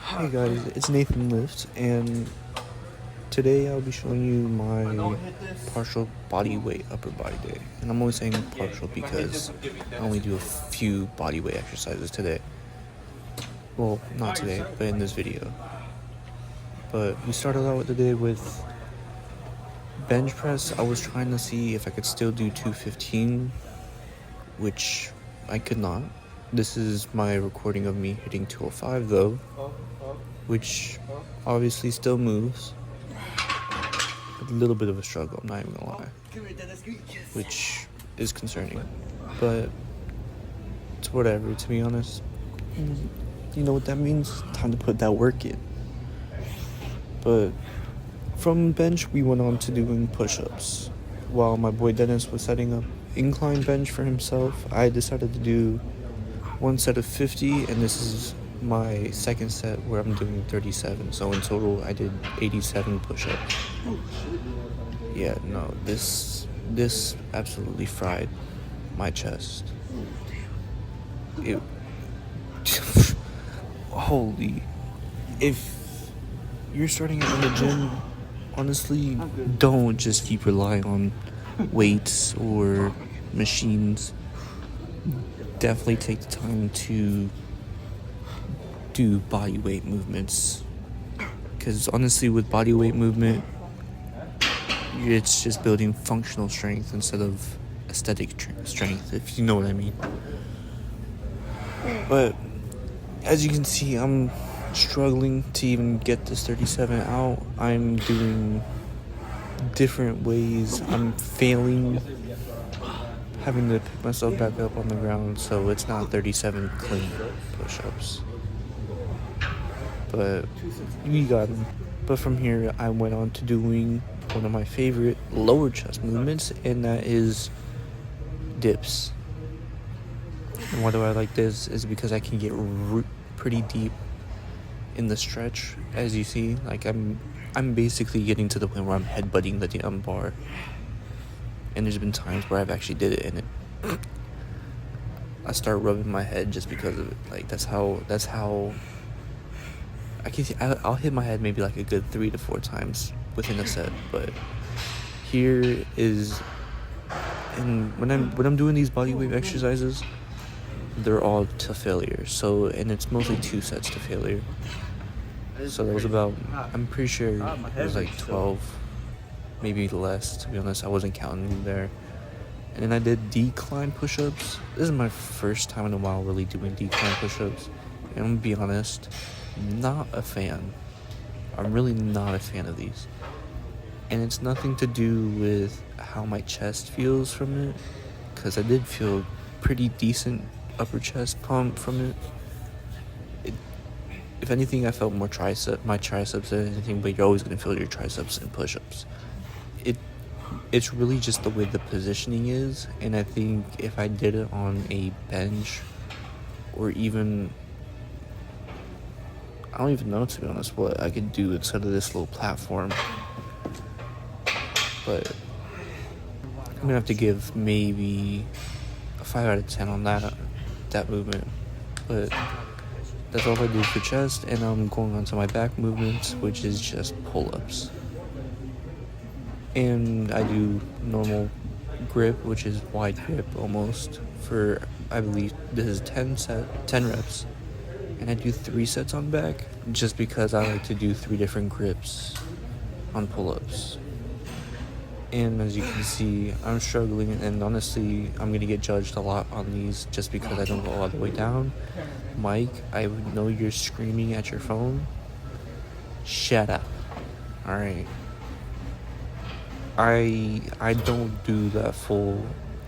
Hey guys, it's Nathan Lift, and today I'll be showing you my partial body weight upper body day. And I'm only saying partial because I only do a few body weight exercises today. Well, not today, but in this video. But we started out the day with bench press. I was trying to see if I could still do 215, which I could not. This is my recording of me hitting 205 though, which obviously still moves. A little bit of a struggle, I'm not even gonna lie, which is concerning, but it's whatever, to be honest. You know what that means? Time to put that work in. But from bench, we went on to doing push-ups. While my boy Dennis was setting up incline bench for himself, I decided to do one set of 50, and this is my second set where I'm doing 37. So in total, I did 87 push-ups. Yeah, no, this absolutely fried my chest. It holy. If you're starting out in the gym, honestly, don't just keep relying on weights or machines. Definitely take the time to do body weight movements, because honestly, with body weight movement, it's just building functional strength instead of aesthetic strength, if you know what I mean. But as you can see, I'm struggling to even get this 37 out. I'm doing different ways. I'm failing, having to pick myself back up on the ground, so it's not 37 clean push-ups. But we got them. But from here, I went on to doing one of my favorite lower chest movements, and that is dips. And why do I like this is because I can get pretty deep in the stretch. As you see, like I'm basically getting to the point where I'm headbutting the damn bar. And there's been times where I've actually did it, and I start rubbing my head just because of it. Like that's how I can see. I'll hit my head maybe like a good 3 to 4 times within a set. But here is, and when I'm doing these bodyweight exercises, they're all to failure. So, and it's mostly 2 sets to failure. So that was about, I'm pretty sure it was like 12, maybe less, to be honest. I wasn't counting there. And then I did decline push-ups. This is my first time in a while really doing decline push-ups. And I'm gonna be honest, not a fan. I'm really not a fan of these. And it's nothing to do with how my chest feels from it, because I did feel pretty decent upper chest pump from it. If anything, I felt more my triceps than anything, but you're always going to feel your triceps in push-ups. It's really just the way the positioning is, and I think if I did it on a bench, or even, I don't even know, to be honest, what I could do instead of this little platform. But I'm going to have to give maybe a 5 out of 10 on that movement. But that's all I do for chest, and I'm going on to my back movements, which is just pull-ups. And I do normal grip, which is wide grip almost, for, I believe this is 10 reps. And I do 3 sets on back, just because I like to do 3 different grips on pull-ups. And as you can see, I'm struggling, and honestly, I'm going to get judged a lot on these just because I don't go all the way down. Mike, I know you're screaming at your phone. Shut up. Alright. I don't do that full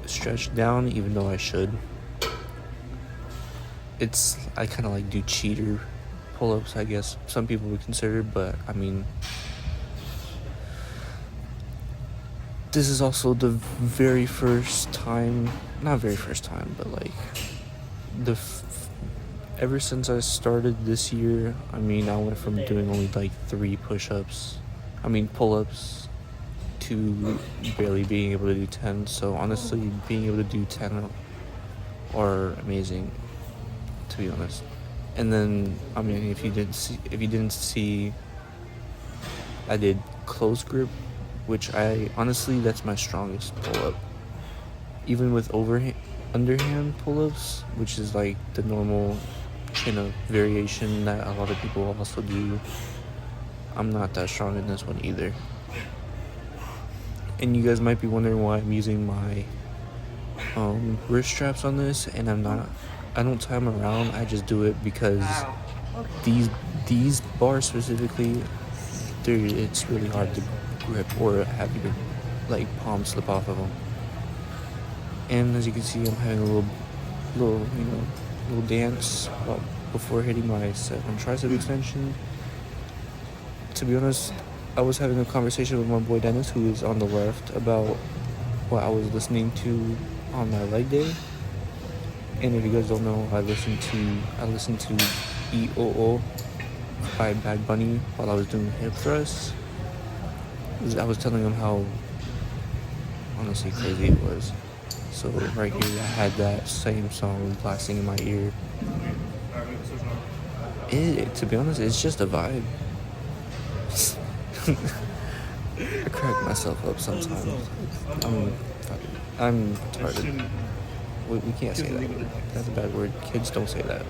stretch down, even though I should. I kind of like do cheater pull-ups, I guess some people would consider, but I mean, this is also the very first time, not very first time, but like ever since I started this year, I mean, I went from doing only like 3 pull-ups to barely being able to do 10. So honestly, being able to do 10 are amazing, to be honest. And then, I mean, if you didn't see, I did close grip, which honestly, that's my strongest pull-up. Even with underhand pull-ups, which is like the normal chin-up variation that a lot of people also do, I'm not that strong in this one either. And you guys might be wondering why I'm using my wrist straps on this, and I don't tie them around. I just do it because these bars specifically, it's really hard to grip or have your like palm slip off of them. And as you can see, I'm having a little dance before hitting my set on tricep extension. To be honest, I was having a conversation with my boy Dennis, who is on the left, about what I was listening to on my leg day. And if you guys don't know, I listened to EOO by Bad Bunny while I was doing hip thrusts. I was telling him how honestly crazy it was. So right here, I had that same song blasting in my ear. To be honest, it's just a vibe. I crack myself up sometimes. I'm retarded. We can't say that word. That's a bad word. Kids don't say that.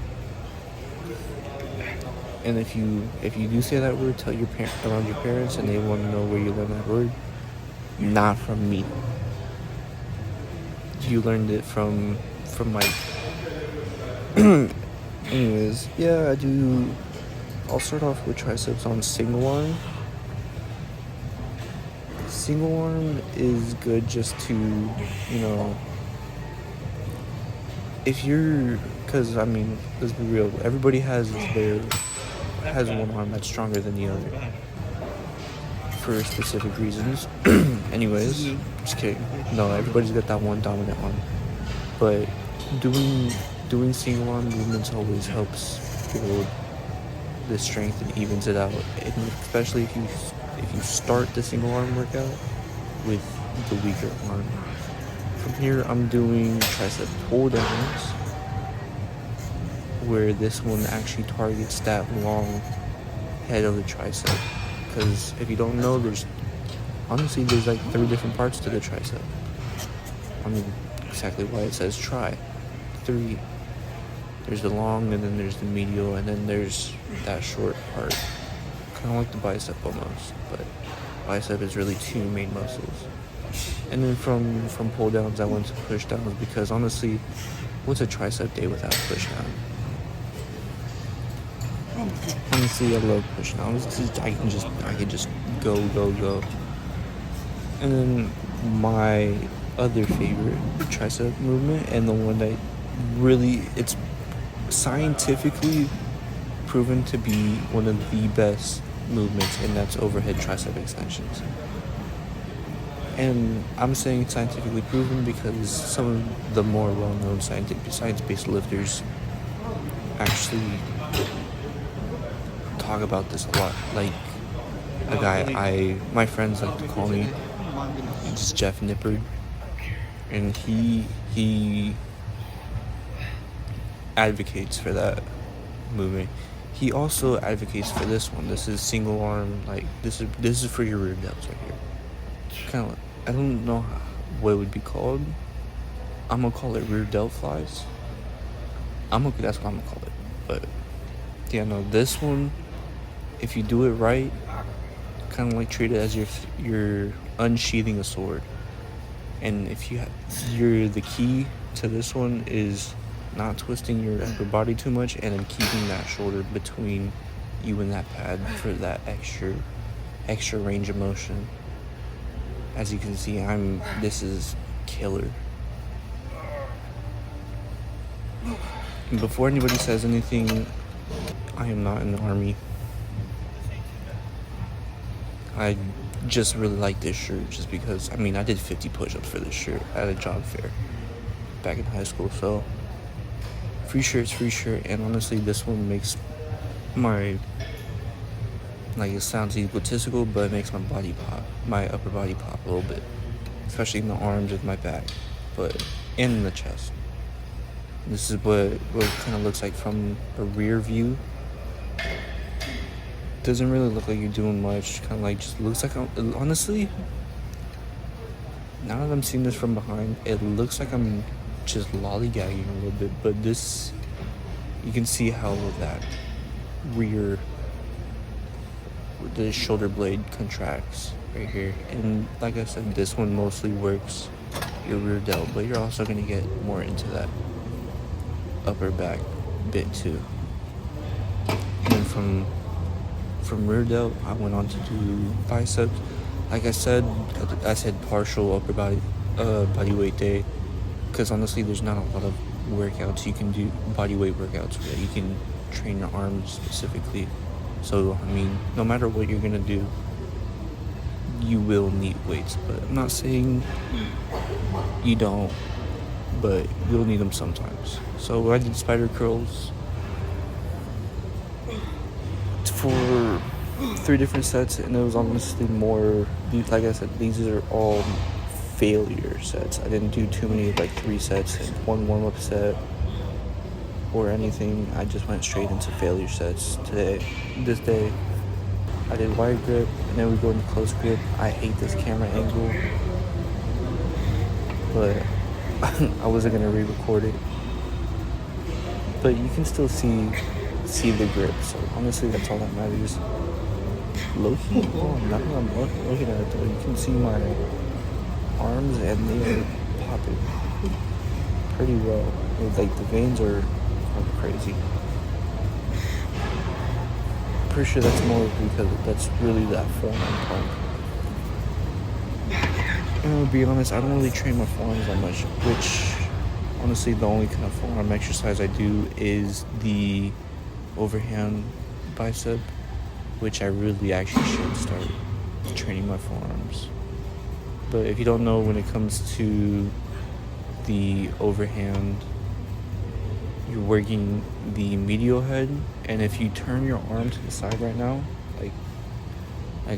And if you do say that word, tell your around your parents, and they want to know where you learned that word. Not from me. You learned it from like. Anyways, yeah, I'll start off with triceps on single arm. Single arm is good just to, because I mean, let's be real, everybody has one arm that's stronger than the other for specific reasons. Anyways, just kidding. No, everybody's got that one dominant arm, but doing single arm movements always helps build the strength and evens it out, and especially if you start the single arm workout with the weaker arm. From here, I'm doing tricep pull downs, where this one actually targets that long head of the tricep. Because if you don't know, there's like 3 different parts to the tricep. I mean, exactly why it says tri. 3. There's the long, and then there's the medial, and then there's that short part. Kind of like the bicep almost, but bicep is really 2 main muscles. And then from pull downs, I went to push downs, because honestly, what's a tricep day without push down? Honestly, I love push downs. I can just go. And then my other favorite tricep movement, and the one that really, it's scientifically proven to be one of the best movements, and that's overhead tricep extensions. And I'm saying scientifically proven because some of the more well-known science-based lifters actually talk about this a lot. Like a guy my friends like to call me, it's Jeff Nippard, and he advocates for that movement. He also advocates for this one. This is single arm, like this is for your rear delts right here. Kind of, I don't know what it would be called. I'm gonna call it rear delt flies. That's what I'm gonna call it. But yeah, no, this one, if you do it right, kind of like treat it as you're unsheathing a sword. And the key to this one is not twisting your upper body too much, and then keeping that shoulder between you and that pad for that extra range of motion. As you can see, this is killer. And before anybody says anything, I am not in the army. I just really like this shirt just because, I did 50 push-ups for this shirt at a job fair back in high school, so free shirt, and honestly, this one makes it sounds egotistical, but it makes my upper body pop a little bit, especially in the arms and my back, and in the chest. This is what it kind of looks like from a rear view. Doesn't really look like you're doing much. Kind of like just looks like honestly. Now that I'm seeing this from behind, it looks like I'm just lollygagging a little bit. But this, you can see how that rear, the shoulder blade contracts right here. And like I said, this one mostly works your rear delt, but you're also going to get more into that upper back bit too. And from rear delt, I went on to do biceps. Like I said partial upper body weight day, because honestly there's not a lot of workouts you can do, body weight workouts where you can train your arms specifically. So I mean, no matter what you're gonna do, you will need weights. But I'm not saying you don't, but you'll need them sometimes. So I did spider curls for 3 different sets, and it was honestly more, like I said, these are all failure sets. I didn't do too many, like 3 sets and 1 warm-up set or anything. I just went straight into failure sets this day. I did wide grip, and then we go into close grip. I hate this camera angle, but I wasn't gonna re-record it. But you can still see the grip, so honestly that's all that matters. Low-key, now that I'm looking at it though, you can see my arms and they are popping pretty well. Like the veins are crazy. Pretty sure that's more because that's really that forearm pump. And to be honest, I don't really train my forearms that much, which honestly the only kind of forearm exercise I do is the overhand bicep, which I really actually should start training my forearms. But if you don't know, when it comes to the overhand, you're working the medial head, and if you turn your arm to the side right now, like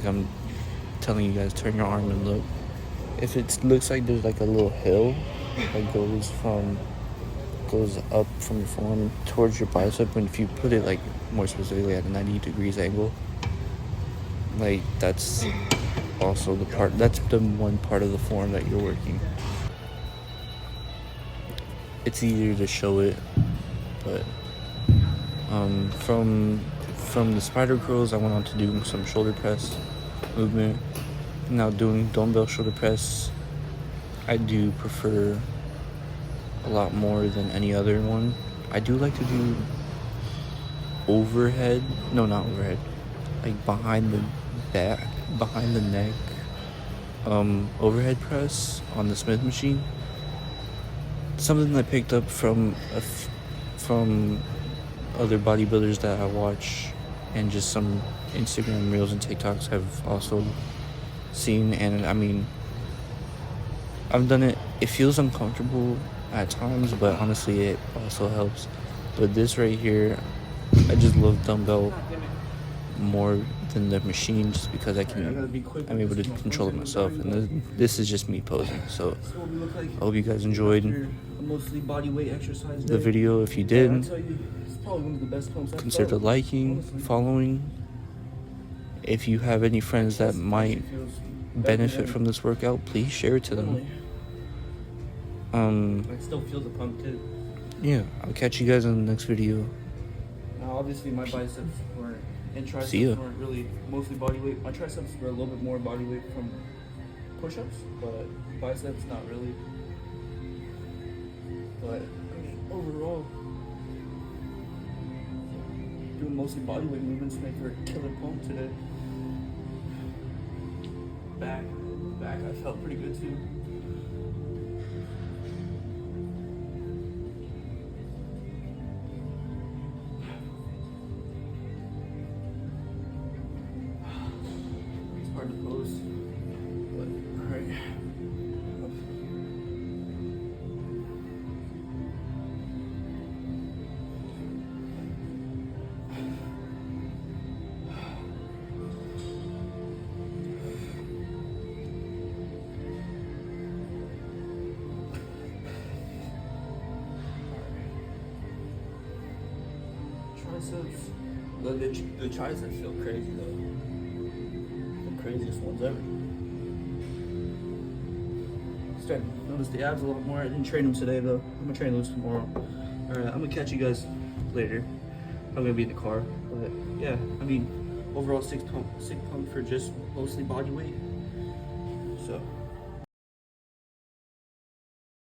I'm telling you guys, turn your arm and look. If it looks like there's like a little hill that goes up from your forearm towards your bicep, and if you put it like more specifically at a 90 degrees angle, like that's also that's the one part of the forearm that you're working. It's easier to show it, but from the spider curls, I went on to do some shoulder press movement. Now doing dumbbell shoulder press, I do prefer a lot more than any other one. I do like to do overhead, no, not overhead, like behind the neck, overhead press on the Smith machine. Something I picked up from other bodybuilders that I watch, and just some Instagram reels and TikToks have also seen. And I mean, I've done it. It feels uncomfortable at times, but honestly it also helps. But this right here, I just love dumbbell more than the machine, just because I'm able to control it myself, and this is just me posing. So I hope you guys enjoyed the video. If you did, consider liking, following. If you have any friends that might benefit from this workout, please share it to them. I still feel the pump too. Yeah, I'll catch you guys in the next video. Now obviously my biceps and triceps weren't really mostly body weight. My triceps were a little bit more body weight from push-ups, but biceps not really. But I mean, overall, doing mostly body weight movements make for a killer pump today. Back, I felt pretty good too. It's hard to pose, but alright. biceps. The triceps feel crazy though. The craziest ones ever. Starting to notice the abs a little more. I didn't train them today though. I'm gonna train those tomorrow. Alright, I'm gonna catch you guys later. I'm gonna be in the car. But yeah, I mean, overall 6 pump for just mostly body weight. So